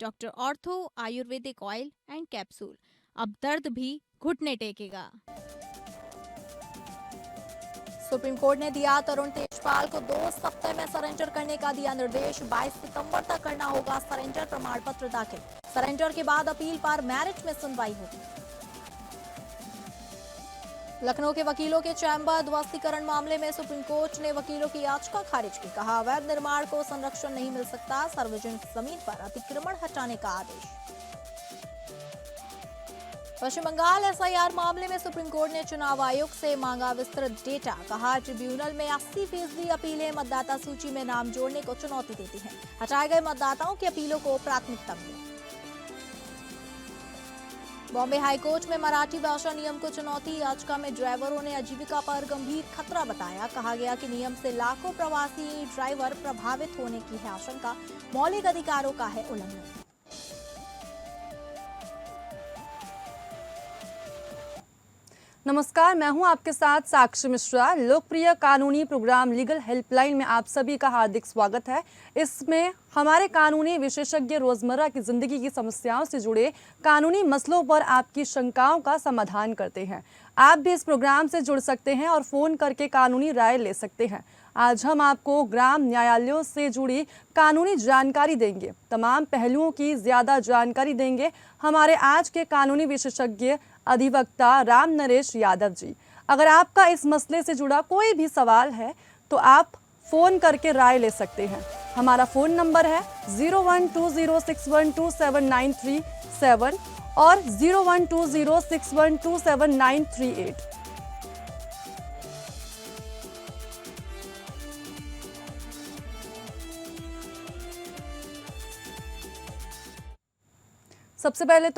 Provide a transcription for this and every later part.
Doctor ortho Ayurvedic oil and capsule. अब दर्द भी घुटने टेकेगा। सुप्रीम कोर्ट ने दिया तरुण तेजपाल को 2 सप्ताह में सरेंडर करने का दिया निर्देश। 22 सितंबर तक करना होगा सरेंडर प्रमाण पत्र दाखिल। सरेंडर के बाद अपील पर मेरिट में सुनवाई होगी। लखनऊ के वकीलों के चैम्बर ध्वस्तीकरण मामले में सुप्रीम कोर्ट ने वकीलों की याचिका खारिज की। कहा, अवैध निर्माण को संरक्षण नहीं मिल सकता। सार्वजनिक जमीन पर अतिक्रमण हटाने का आदेश। पश्चिम बंगाल एसआईआर मामले में सुप्रीम कोर्ट ने चुनाव आयोग से मांगा विस्तृत डेटा। कहा, ट्रिब्यूनल में 80% अपीलें मतदाता सूची में नाम जोड़ने को चुनौती देती हैं। हटाए गए मतदाताओं की अपीलों को प्राथमिकता मिली। बॉम्बे हाईकोर्ट में मराठी भाषा नियम को चुनौती। याचिका में ड्राइवरों ने आजीविका पर गंभीर खतरा बताया। कहा गया कि नियम से लाखों प्रवासी ड्राइवर प्रभावित होने की है आशंका। मौलिक अधिकारों का है उल्लंघन। नमस्कार, मैं हूं आपके साथ साक्षी मिश्रा। लोकप्रिय कानूनी प्रोग्राम लीगल हेल्पलाइन में आप सभी का हार्दिक स्वागत है। इसमें हमारे कानूनी विशेषज्ञ रोजमर्रा की जिंदगी की समस्याओं से जुड़े कानूनी मसलों पर आपकी शंकाओं का समाधान करते हैं। आप भी इस प्रोग्राम से जुड़ सकते हैं और फोन करके कानूनी राय ले सकते हैं। आज हम आपको ग्राम न्यायालयों से जुड़ी कानूनी जानकारी देंगे। तमाम पहलुओं की ज्यादा जानकारी देंगे हमारे आज के कानूनी विशेषज्ञ अधिवक्ता राम नरेश यादव जी। अगर आपका इस मसले से जुड़ा कोई भी सवाल है तो आप फोन करके राय ले सकते हैं। हमारा फोन नंबर है 0120612793 और 012061279338। सबसे पहले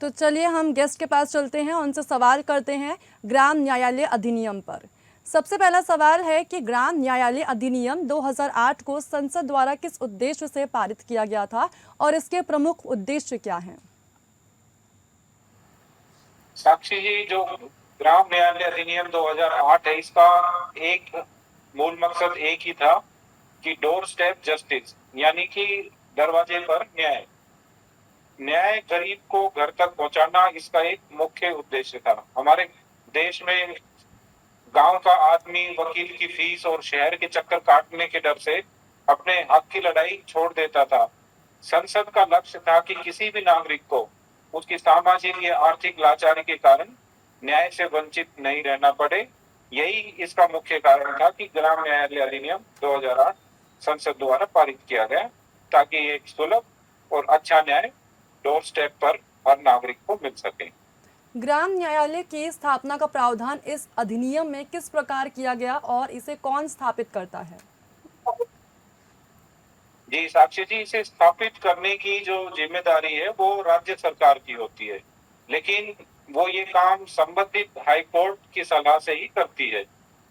तो चलिए हम गेस्ट के पास चलते हैं, उनसे सवाल करते हैं ग्राम न्यायालय अधिनियम पर। सबसे पहला सवाल है कि ग्राम न्यायालय अधिनियम 2008 को संसद द्वारा किस उद्देश्य से पारित किया गया था और इसके प्रमुख उद्देश्य क्या हैं? साक्षी जी, जो ग्राम न्यायालय अधिनियम 2008 है, इसका एक मूल मकसद एक ही था कि डोर स्टेप जस्टिस, यानी कि दरवाजे पर न्याय गरीब को घर तक पहुंचाना, इसका एक मुख्य उद्देश्य था। हमारे देश में गांव का आदमी वकील की फीस और शहर के चक्कर काटने के डर से अपने हक की लड़ाई छोड़ देता था। संसद का लक्ष्य था कि किसी भी नागरिक को उसकी सामाजिक या आर्थिक लाचारी के कारण न्याय से वंचित नहीं रहना पड़े। यही इसका मुख्य कारण था कि ग्राम न्यायालय अधिनियम 2008 संसद द्वारा पारित किया गया, ताकि एक सुलभ और अच्छा न्याय डोर स्टेप पर हर नागरिक को मिल सके। ग्राम न्यायालय की स्थापना का प्रावधान इस अधिनियम में किस प्रकार किया गया और इसे कौन स्थापित करता है? जी साक्षी जी, इसे स्थापित करने की जो जिम्मेदारी है वो राज्य सरकार की होती है, लेकिन वो ये काम संबंधित हाई कोर्ट की सलाह से ही करती है।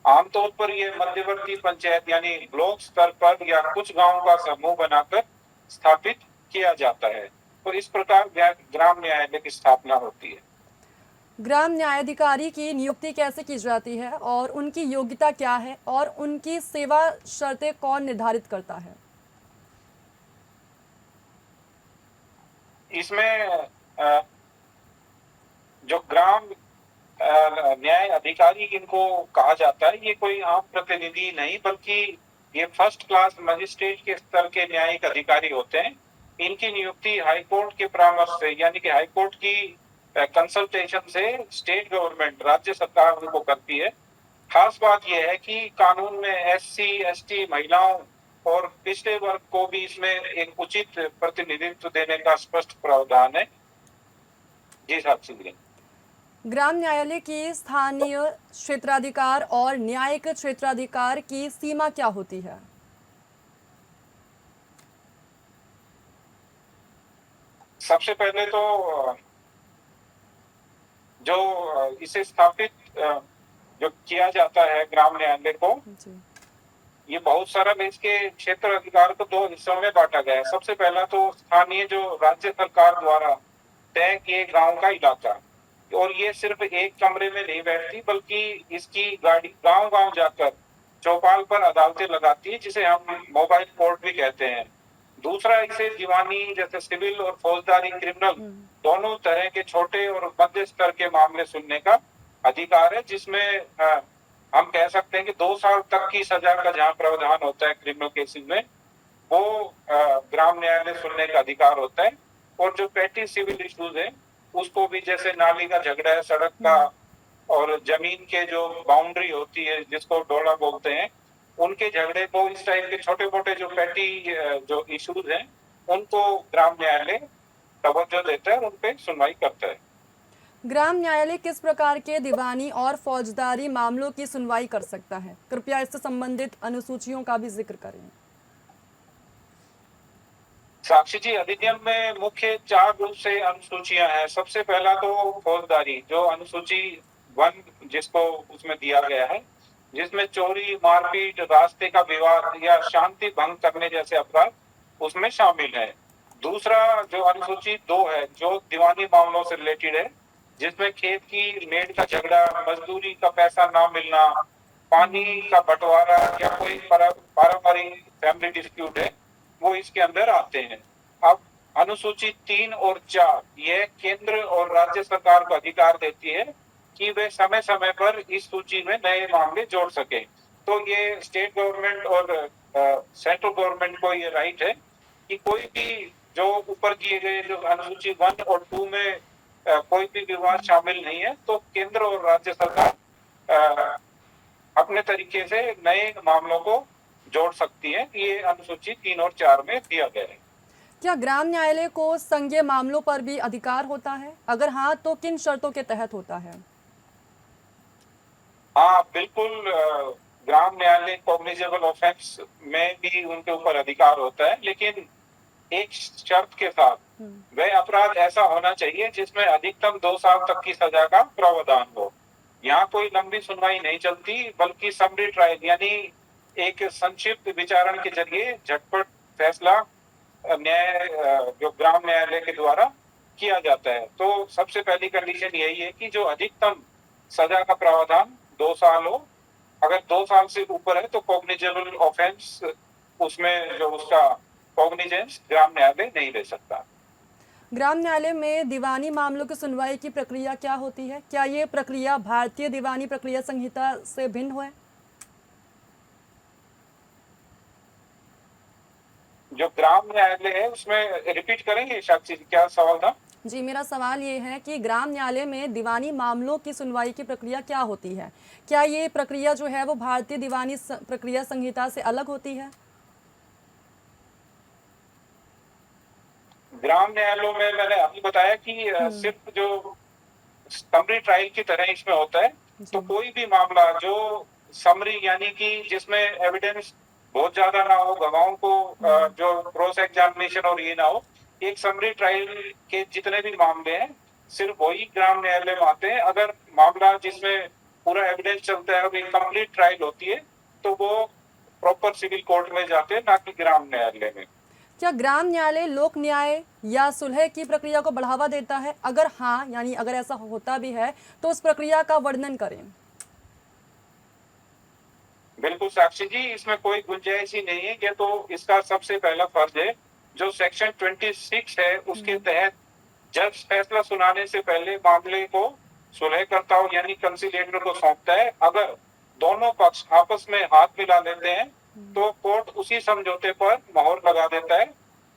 आमतौर पर ये मध्यवर्ती पंचायत यानी ब्लॉक स्तर पर या कुछ गांवों का समूह बनाकर स्थापित किया जाता है, तो इस प्रकार ग्राम न्यायालय की स्थापना होती है। ग्राम न्यायाधिकारी की नियुक्ति कैसे की जाती है और उनकी योग्यता क्या है और उनकी सेवा शर्तें कौन निर्धारित करता है? इसमें जो ग्राम न्याय अधिकारी इनको कहा जाता है, ये कोई आम प्रतिनिधि नहीं, बल्कि ये फर्स्ट क्लास मजिस्ट्रेट के स्तर के न्यायिक अधिकारी होते हैं। इनकी नियुक्ति हाईकोर्ट के परामर्श से, यानी कि हाईकोर्ट की कंसल्टेशन से स्टेट गवर्नमेंट, राज्य सरकार उनको करती है। खास बात यह है कि कानून में एससी, एसटी, महिलाओं और पिछड़े वर्ग को भी इसमें एक उचित प्रतिनिधित्व देने का स्पष्ट प्रावधान है। जी साक्षी जी, ग्राम न्यायालय की स्थानीय क्षेत्राधिकार और न्यायिक क्षेत्राधिकार की सीमा क्या होती है? सबसे पहले तो जो इसे स्थापित जो किया जाता है ग्राम न्यायालय को, ये बहुत सरल है। इसके क्षेत्र अधिकार को 2 हिस्सों में बांटा गया है। सबसे पहला तो स्थानीय जो राज्य सरकार द्वारा तय किए गांव का इलाका, और ये सिर्फ एक कमरे में नहीं बैठती, बल्कि इसकी गाड़ी गांव-गांव जाकर चौपाल पर अदालतें लगाती है, जिसे हम मोबाइल कोर्ट भी कहते हैं। दूसरा, इसे दीवानी जैसे सिविल और फौजदारी क्रिमिनल दोनों तरह के छोटे और मध्य स्तर के मामले सुनने का अधिकार है, जिसमें हम कह सकते हैं कि 2 साल तक की सजा का जहां प्रावधान होता है क्रिमिनल केसेस में, वो ग्राम न्यायालय सुनने का अधिकार होता है। और जो पेटी सिविल इश्यूज है उसको भी, जैसे नाली का झगड़ा है, सड़क का, और जमीन के जो बाउंड्री होती है जिसको डोला बोलते हैं, उनके झगड़े को, इस टाइप के छोटे मोटे जो पेटी जो इश्यूज हैं उनको ग्राम न्यायालय तवज्जो देता है और उन पे सुनवाई करता है। ग्राम न्यायालय किस प्रकार के दीवानी और फौजदारी मामलों की सुनवाई कर सकता है? कृपया इससे संबंधित अनुसूचियों का भी जिक्र करें। साक्षी जी, अधिनियम में मुख्य 4 रूप से अनुसूचियां हैं। सबसे पहला तो फौजदारी, जो अनुसूची 1 जिसको उसमें दिया गया है, जिसमें चोरी, मारपीट, रास्ते का विवाद या शांति भंग करने जैसे अपराध उसमें शामिल है। दूसरा जो अनुसूची 2 है, जो दीवानी मामलों से रिलेटेड है, जिसमें खेत की मेड़ का झगड़ा, मजदूरी का पैसा ना मिलना, पानी का बंटवारा या कोई पारिवारिक फैमिली डिस्प्यूट है, वो इसके अंदर आते हैं। अब अनुसूची 3 और 4 यह केंद्र और राज्य सरकार को अधिकार देती है कि वे समय समय पर इस सूची में नए मामले जोड़ सके। तो ये स्टेट गवर्नमेंट और सेंट्रल गवर्नमेंट को ये राइट है कि कोई भी जो ऊपर दिए गए जो अनुसूची 1 और 2 में कोई भी विवाद शामिल नहीं है, तो केंद्र और राज्य सरकार अपने तरीके से नए मामलों को जोड़ सकती है। ये अनुसूची 3 और 4 में दिया गया है। क्या ग्राम न्यायालय को संज्ञेय मामलों पर भी अधिकार होता है? अगर हाँ, तो किन शर्तों के तहत होता है? हाँ, बिल्कुल। ग्राम न्यायालय कॉग्निजेबल ऑफेंस में भी उनके ऊपर अधिकार होता है, लेकिन एक शर्त के साथ। वह अपराध ऐसा होना चाहिए जिसमें अधिकतम 2 साल तक की सजा का प्रावधान हो। यहाँ कोई लंबी सुनवाई नहीं चलती, बल्कि समरी ट्रायल यानी एक संक्षिप्त विचारण के जरिए झटपट फैसला न्याय जो ग्राम न्यायालय के द्वारा किया जाता है। तो सबसे पहली कंडीशन यही है कि जो अधिकतम सजा का प्रावधान 2 साल हो। अगर 2 साल से ऊपर है तो कॉग्निजेबल ऑफेंस, उसमें जो उसका कॉग्निजेंस ग्राम न्यायालय नहीं ले सकता। ग्राम न्यायालय में दीवानी मामलों की सुनवाई की प्रक्रिया क्या होती है? क्या ये प्रक्रिया भारतीय दीवानी प्रक्रिया संहिता से भिन्न है? जो ग्राम न्यायालय है उसमें, रिपीट करेंगे साक्षी जी, क्या सवाल था? जी, मेरा सवाल ये है कि ग्राम न्यायालय में दीवानी मामलों की सुनवाई की प्रक्रिया क्या होती है? क्या ये प्रक्रिया जो है वो भारतीय दीवानी प्रक्रिया संहिता से अलग होती है? ग्राम न्यायालयों में मैंने अभी बताया कि सिर्फ जो समरी ट्रायल की तरह इसमें होता है। तो कोई भी मामला जो समरी यानी कि जिसमें एविडेंस बहुत ज्यादा ना हो, गवाहों को जो क्रॉस एग्जामिनेशन और ये ना हो, एक समरी ट्रायल के जितने भी मामले हैं सिर्फ वही ग्राम न्यायालय में आते हैं। अगर मामला जिसमें पूरा एविडेंस चलता है और एक कंप्लीट ट्रायल होती है तो वो प्रॉपर सिविल कोर्ट में जाते हैं, ना कि ग्राम न्यायालय में। क्या ग्राम न्यायालय लोक न्याय या सुलह की प्रक्रिया को बढ़ावा देता है? अगर हाँ, यानी अगर ऐसा होता भी है तो उस प्रक्रिया का वर्णन करें। बिल्कुल साक्षी जी, इसमें कोई गुंजाइश ही नहीं है। ये तो इसका सबसे पहला फर्ज है। जो सेक्शन 26 है उसके तहत जज फैसला सुनाने से पहले मामले को सुलहकर्ता यानी कंसिलिएटर को सौंपता है। अगर दोनों पक्ष आपस में हाथ मिला लेते हैं तो कोर्ट उसी समझौते पर मोहर लगा देता है।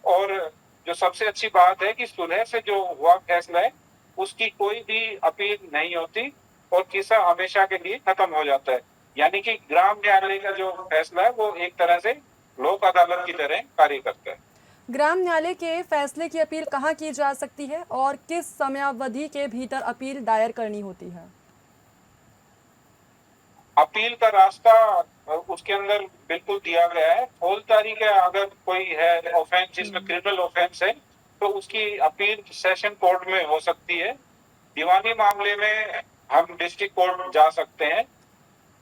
और जो सबसे अच्छी बात है कि सुलह से जो हुआ फैसला है उसकी कोई भी अपील नहीं होती और किस्सा हमेशा के लिए खत्म हो जाता है। यानी कि ग्राम न्यायालय का जो फैसला है वो एक तरह से लोक अदालत की तरह कार्य करता है। ग्राम न्यायालय के फैसले की अपील कहाँ की जा सकती है और किस समयावधि के भीतर अपील दायर करनी होती है? अपील का रास्ता उसके अंदर बिल्कुल दिया गया है। फौजदारी का अगर कोई है ऑफेंस जिसमें क्रिमिनल ऑफेंस है तो उसकी अपील सेशन कोर्ट में हो सकती है। दीवानी मामले में हम डिस्ट्रिक्ट कोर्ट जा सकते हैं।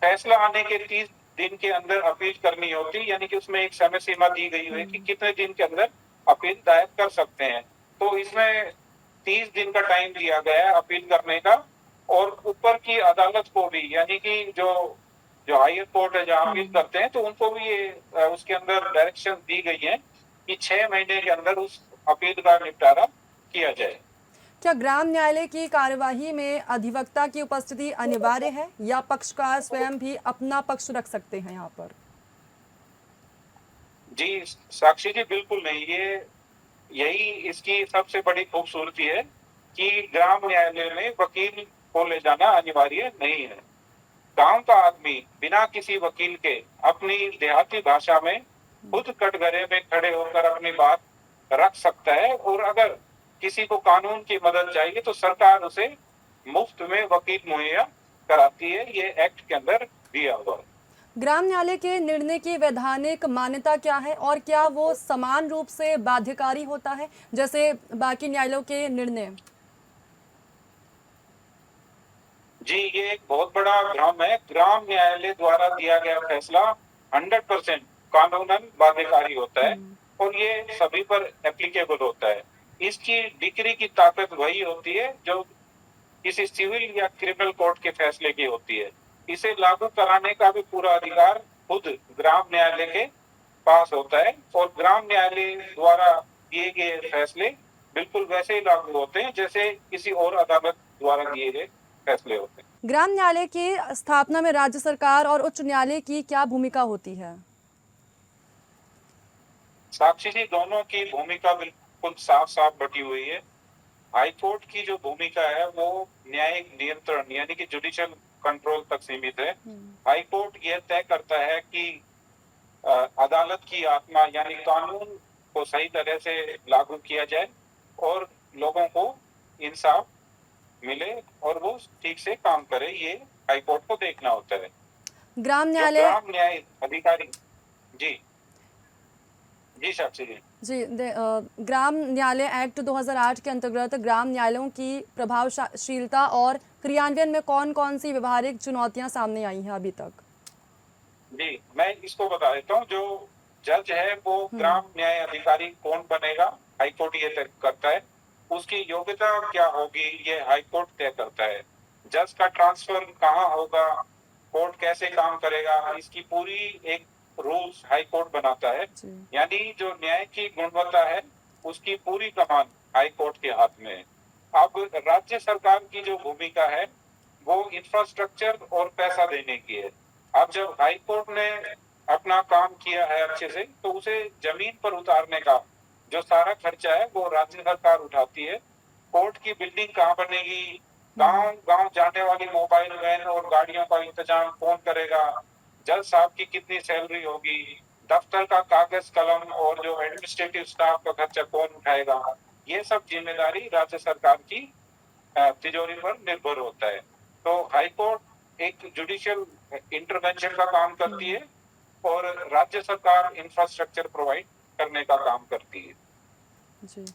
फैसला आने के 30 दिन के अंदर अपील करनी होती, यानी कि उसमें एक समय सीमा दी गई है कि कितने दिन के अंदर अपील दायर कर सकते हैं। तो इसमें 30 दिन का टाइम दिया गया है अपील करने का। और ऊपर की अदालत को भी, यानी कि जो जो हायर कोर्ट है जहाँ अपील करते हैं, तो उनको भी ये उसके अंदर डायरेक्शन दी गई है कि 6 महीने के अंदर उस अपील का निपटारा किया जाए। क्या ग्राम न्यायालय की कार्यवाही में अधिवक्ता की उपस्थिति अनिवार्य है या पक्षकार स्वयं भी अपना पक्ष रख सकते हैं यहाँ पर? जी साक्षी जी, बिल्कुल नहीं। यही इसकी सबसे बड़ी खूबसूरती है कि ग्राम न्यायालय में वकील को ले जाना अनिवार्य नहीं है। गांव का आदमी बिना किसी वकील के अपनी देहाती भाषा में खुद कटघरे में खड़े होकर अपनी बात रख सकता है, और अगर किसी को कानून की मदद चाहिए तो सरकार उसे मुफ्त में वकील मुहैया कराती है। ये एक्ट के अंदर दिया हुआ है। ग्राम न्यायालय के निर्णय की वैधानिक मान्यता क्या है और क्या वो समान रूप से बाध्यकारी होता है जैसे बाकी न्यायालयों के निर्णय? जी, ये एक बहुत बड़ा भ्रम है। ग्राम न्यायालय द्वारा दिया गया फैसला 100% कानूनन बाध्यकारी होता है और ये सभी पर एप्लीकेबल होता है। इसकी डिक्री की ताकत वही होती है जो किसी सिविल या क्रिमिनल कोर्ट के फैसले की होती है। इसे लागू कराने का भी पूरा अधिकार खुद ग्राम न्यायालय के पास होता है, और ग्राम न्यायालय द्वारा दिए गए फैसले बिल्कुल वैसे ही लागू होते हैं जैसे किसी और अदालत द्वारा दिए गए फैसले होते हैं। ग्राम न्यायालय की स्थापना में राज्य सरकार और उच्च न्यायालय की क्या भूमिका होती है? साक्षी जी, दोनों की भूमिका बिल्कुल साफ साफ बटी हुई है। हाईकोर्ट की जो भूमिका है वो न्यायिक नियंत्रण यानी कि जुडिशियल कंट्रोल तक सीमित है। हाईकोर्ट यह तय करता है कि अदालत की आत्मा यानी कानून को सही तरह से लागू किया जाए और लोगों को इंसाफ मिले और वो ठीक से काम करे। ये हाईकोर्ट को देखना होता है। ग्राम जो न्यायालय ग्राम न्याय अधिकारी जी जी साक्षी जी ग्राम न्यायालय एक्ट 2008 के अंतर्गत ग्राम न्यायालयों की प्रभावशीलता और क्रियान्वयन में कौन कौन सी व्यवहारिक चुनौतियां सामने आई हैं अभी तक? जी, मैं इसको बता देता हूँ। जो जज है वो ग्राम न्याय अधिकारी कौन बनेगा, हाईकोर्ट ये तय करता है। उसकी योग्यता क्या होगी, ये हाईकोर्ट तय करता है। जज का ट्रांसफर कहाँ होगा, कोर्ट कैसे काम करेगा, इसकी पूरी एक रूल्स हाईकोर्ट बनाता है। यानी जो न्याय की गुणवत्ता है उसकी पूरी कमान हाईकोर्ट के हाथ में है। अब राज्य सरकार की जो भूमिका है वो इंफ्रास्ट्रक्चर और पैसा देने की है। अब जब हाईकोर्ट ने अपना काम किया है अच्छे से, तो उसे जमीन पर उतारने का जो सारा खर्चा है वो राज्य सरकार उठाती है। कोर्ट की बिल्डिंग कहाँ बनेगी, गांव गांव जाने वाली मोबाइल वैन और गाड़ियों का इंतजाम कौन करेगा, जज साहब की कितनी सैलरी होगी, दफ्तर का कागज कलम और जो एडमिनिस्ट्रेटिव स्टाफ का खर्चा कौन उठाएगा, ये सब जिम्मेदारी राज्य सरकार की तिजोरी पर निर्भर होता है। तो हाईकोर्ट एक जुडिशियल इंटरवेंशन का काम करती है और राज्य सरकार इंफ्रास्ट्रक्चर प्रोवाइड करने का काम करती है। जी,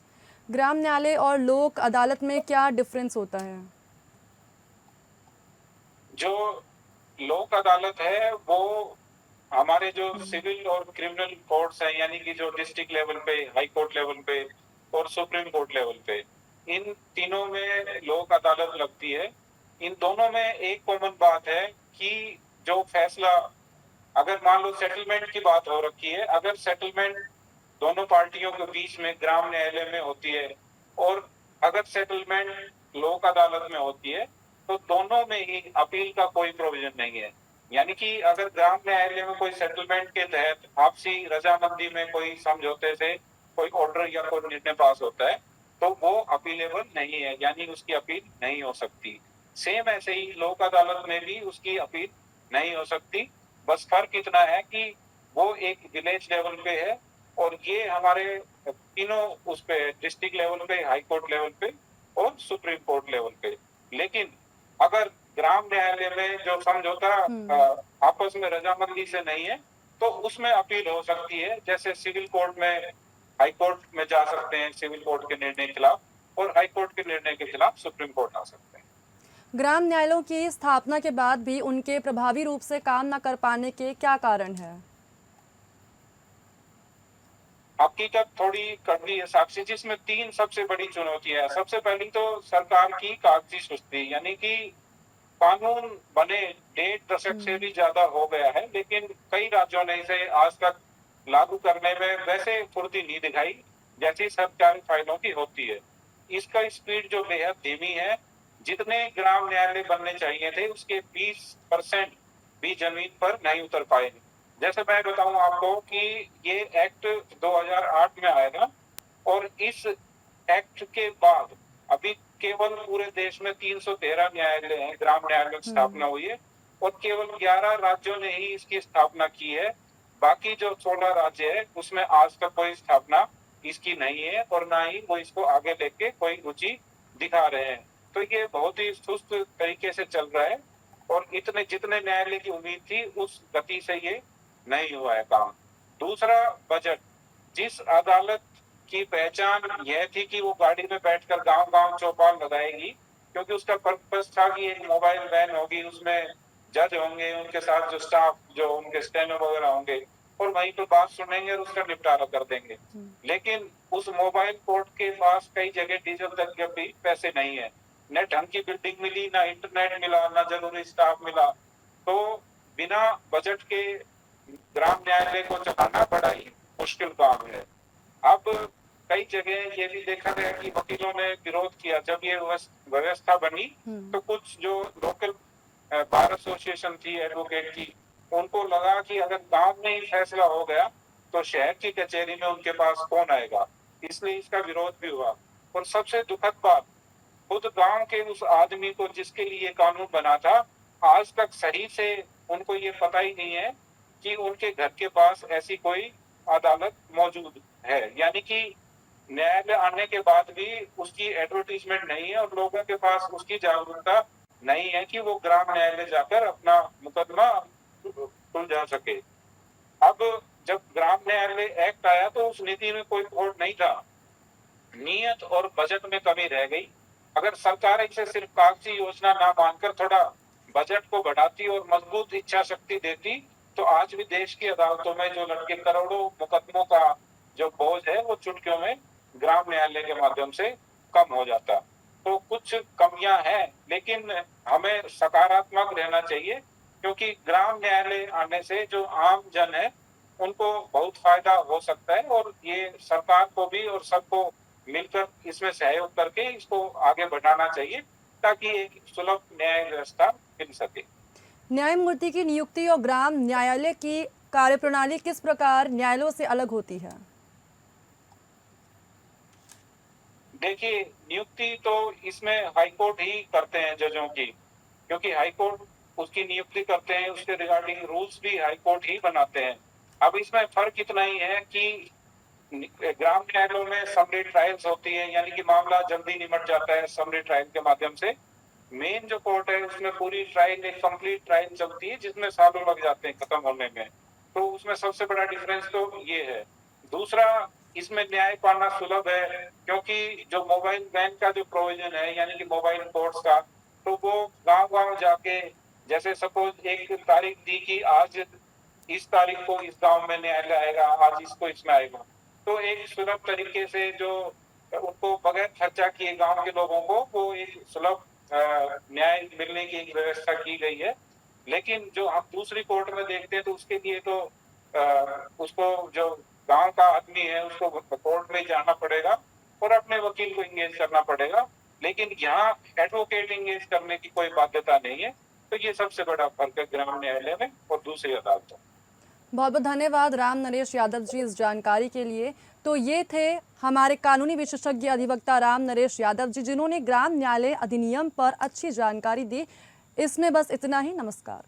ग्राम न्यायालय और लोक अदालत में क्या डिफरेंस होता है? जो लोक अदालत है वो हमारे जो सिविल और क्रिमिनल कोर्ट्स हैं, यानी कि जो डिस्ट्रिक्ट लेवल पे, हाई कोर्ट लेवल पे और सुप्रीम कोर्ट लेवल पे, इन तीनों में लोक अदालत लगती है। इन दोनों में एक कॉमन बात है कि जो फैसला, अगर मान लो सेटलमेंट की बात हो रखी है, अगर सेटलमेंट दोनों पार्टियों के बीच में ग्राम न्यायालय में होती है और अगर सेटलमेंट लोक अदालत में होती है, तो दोनों में ही अपील का कोई प्रोविजन नहीं है। यानी कि अगर ग्राम न्यायालय में कोई सेटलमेंट के तहत आपसी रजामंदी में कोई समझौते से कोई ऑर्डर या कोई निर्णय पास होता है तो वो अपीलेबल नहीं है, यानी उसकी अपील नहीं हो सकती। सेम ऐसे ही लोक अदालत में भी उसकी अपील नहीं हो सकती। बस फर्क इतना है कि वो एक विलेज लेवल पे है और ये हमारे तीनों उस पे, डिस्ट्रिक्ट लेवल पे, हाई कोर्ट लेवल पे और सुप्रीम कोर्ट लेवल पे। लेकिन अगर ग्राम न्यायालय में जो समझौता आपस में रजामंदी से नहीं है तो उसमें अपील हो सकती है। जैसे सिविल कोर्ट में, हाई कोर्ट में जा सकते हैं सिविल कोर्ट के निर्णय के खिलाफ, और हाई कोर्ट के निर्णय के खिलाफ सुप्रीम कोर्ट आ सकते हैं। ग्राम न्यायालयों की स्थापना के बाद भी उनके प्रभावी रूप से काम न कर पाने के क्या कारण है? हकीकत थोड़ी कड़वी है साक्षी जी, इसमें 3 सबसे बड़ी चुनौतियां है। सबसे पहली तो सरकार की कागजी सुस्ती, यानी कि कानून बने 1.5 दशक से भी ज्यादा हो गया है, लेकिन कई राज्यों ने इसे आज तक लागू करने में वैसे फुर्ती नहीं दिखाई जैसी सरकारी फाइलों की होती है। इसका स्पीड जो बेहद धीमी है, जितने ग्राम न्यायालय बनने चाहिए थे उसके 20% भी जमीन पर नहीं उतर पाए। जैसे मैं बताऊं आपको कि ये एक्ट 2008 में आया था और इस एक्ट के बाद अभी केवल पूरे देश में 313 न्यायालय हैं, ग्राम न्यायालय की स्थापना हुई है और केवल 11 राज्यों ने ही इसकी स्थापना की है। बाकी जो 16 राज्य है उसमें आज तक कोई स्थापना इसकी नहीं है और ना ही वो इसको आगे लेके कोई रुचि दिखा रहे हैं। तो ये बहुत ही सुस्त तरीके से चल रहा है और इतने जितने न्यायालय की उम्मीद थी उस गति से ये नहीं हुआ है काम। दूसरा, बजट। जिस अदालत की पहचान यह थी कि वो गाड़ी में बैठकर गांव-गांव चौपाल लगाएगी, क्योंकि उसका पर्पस था कि एक मोबाइल वैन होगी, उसमें जज होंगे, उनके साथ जो स्टाफ जो उनके स्टेनो वगैरह होंगे और वहीं पे बात सुनेंगे और उसका निपटारा कर देंगे। लेकिन उस मोबाइल कोर्ट के पास कई जगह डीजल तक के भी पैसे नहीं है, न ढंग की बिल्डिंग मिली, ना इंटरनेट मिला, ना जरूरी स्टाफ मिला। तो बिना बजट के ग्राम न्यायालय को चलाना बड़ा ही मुश्किल काम है। अब कई जगह ये भी देखा गया कि वकीलों ने विरोध किया। जब ये व्यवस्था बनी तो कुछ जो लोकल बार एसोसिएशन थी एडवोकेट की, उनको लगा कि अगर गांव में ही फैसला हो गया तो शहर की कचहरी में उनके पास कौन आएगा, इसलिए इसका विरोध भी हुआ। और सबसे दुखद बात, खुद गांव के उस आदमी को जिसके लिए कानून बना था, आज तक सही से उनको ये पता ही नहीं है कि उनके घर के पास ऐसी कोई अदालत मौजूद है। यानी कि न्यायालय आने के बाद भी उसकी एडवर्टीजमेंट नहीं है और लोगों के पास उसकी जागरूकता नहीं है कि वो ग्राम न्यायालय जाकर अपना मुकदमा सुलझा सके। अब जब ग्राम न्यायालय एक्ट आया तो उस नीति में कोई खोट नहीं था, नियत और बजट में कमी रह गई। अगर सरकार इसे सिर्फ कागजी योजना ना मानकर थोड़ा बजट को बढ़ाती और मजबूत इच्छा शक्ति देती तो आज भी देश की अदालतों में जो लटके करोड़ों मुकदमों का जो बोझ है वो चुटकियों में ग्राम न्यायालय के माध्यम से कम हो जाता। तो कुछ कमियां हैं, लेकिन हमें सकारात्मक रहना चाहिए, क्योंकि ग्राम न्यायालय आने से जो आम जन है उनको बहुत फायदा हो सकता है और ये सरकार को भी और सबको मिलकर इसमें सहयोग करके इसको आगे बढ़ाना चाहिए ताकि एक सुलभ न्याय व्यवस्था मिल सके। न्यायमूर्ति की नियुक्ति और ग्राम न्यायालय की कार्यप्रणाली किस प्रकार न्यायालयों से अलग होती है? देखिए, नियुक्ति तो इसमें हाईकोर्ट ही करते हैं जजों की, क्योंकि हाईकोर्ट उसकी नियुक्ति करते हैं, उसके रिगार्डिंग रूल्स भी हाईकोर्ट ही बनाते हैं। अब इसमें फर्क इतना ही है कि ग्राम न्यायालयों में समरी ट्रायल्स होती है, यानी कि मामला जल्दी निपट जाता है समरी ट्रायल के माध्यम से। मेन जो कोर्ट है उसमें पूरी ट्रायल, एक कंप्लीट ट्रायल चलती है जिसमें सालों लग जाते हैं खत्म होने में। तो उसमें सबसे बड़ा डिफरेंस तो ये है। दूसरा, इसमें न्याय पाना सुलभ है, क्योंकि जो मोबाइल बैंक का जो प्रोविजन है, यानी कि मोबाइल कोर्ट्स का, तो वो गांव-गांव जाके, जैसे सपोज एक तारीख दी कि आज इस तारीख को इस गांव में न्यायालय आएगा, आज इसको इसमें आएगा, तो एक सुलभ तरीके से जो उनको बगैर खर्चा किए गांव के लोगों को वो एक सुलभ न्याय मिलने की एक व्यवस्था की गई है। लेकिन जो हम दूसरी कोर्ट में देखते हैं तो उसके लिए तो उसको जो गांव का आदमी है उसको कोर्ट में जाना पड़ेगा और अपने वकील को इंगेज करना पड़ेगा, लेकिन यहाँ एडवोकेट इंगेज करने की कोई बाध्यता नहीं है। तो ये सबसे बड़ा फर्क है ग्राम न्यायालय में और दूसरी अदालतों। बहुत बहुत धन्यवाद राम नरेश यादव जी इस जानकारी के लिए। तो ये थे हमारे कानूनी विशेषज्ञ अधिवक्ता राम नरेश यादव जी, जिन्होंने ग्राम न्यायालय अधिनियम पर अच्छी जानकारी दी। इसमें बस इतना ही। नमस्कार।